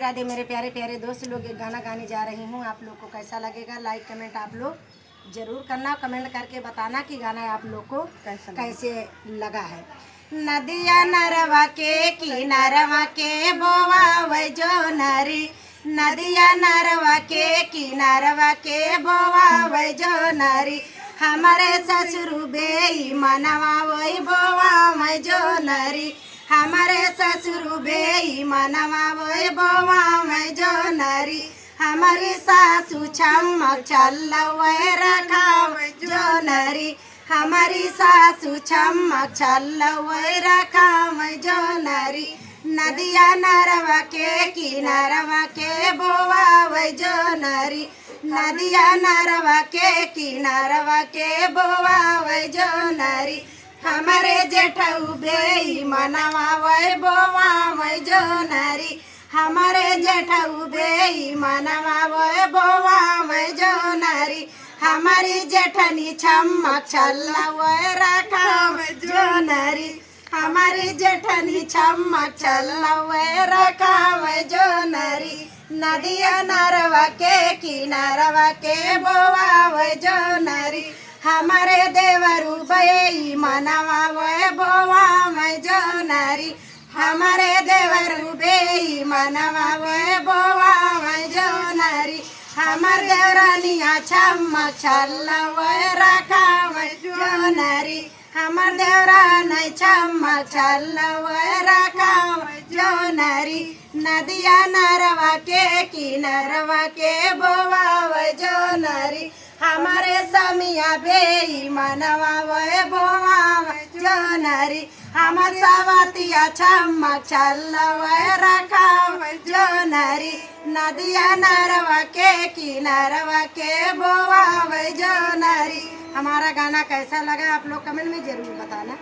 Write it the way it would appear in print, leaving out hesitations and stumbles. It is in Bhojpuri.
राधे मेरे प्यारे प्यारे दोस्त लोग, एक गाना गाने जा रही हूँ। आप लोग को कैसा लगेगा? लाइक कमेंट आप लोग जरूर करना। कमेंट करके बताना कि गाना आप लोग को कैसे लगा है। नदिया नरवा के किनारवा के बोवा वै जो नरी, नदिया नरवा के किनारवा के बोवा वै जो नरी, हमारे ससुर बेई मनवा वही बोवा वै जो नरी, हमारे ससुर बेई मनवा वही बोवा वै जो नरी, हमारी सासू छमक चलवै रखा वै जो नरी, हमारी सासू छमक चलवै रखा वै जो नरी, नदिया नरवा के किनारवा के बोवा वै जो नरी, नदिया नरवा के किनारवा के बोवा वै जो नरी, हमारे जेठऊ बेई मनवा वै बोवा वै जो नरी, हमारे जेठऊ बेई मनवा वै बोवा वै जो नरी, हमारी जेठनी छमक चलवै रखा वै जो नरी, हमारी जेठनी छमक चलवै रखा वै जो नरी, नदिया नरवा के किनारवा के बोवा वै जो नरी, हमारे देवरू बेई मनवा वै बोवा वै जो नरी, हमारे देवरू बेई मनवा वै बोवा वै जो नरी, हमार देवरानिया छमक चलवै रखा वै जो नरी, हमार देवरान छमक चलवै रखा वै जो नरी, नदिया नरवा के किनारवा के बोवा वै जो नरी, हमारे समिया बेई मनवा वै बोवा वै जो नरी, हमार सवतिया छमक चलवै रखा वै जो नरी, नदिया नरवा के किनारवा के बोवा वै जो नरी। हमारा गाना कैसा लगा आप लोग कमेंट में जरूर बताना।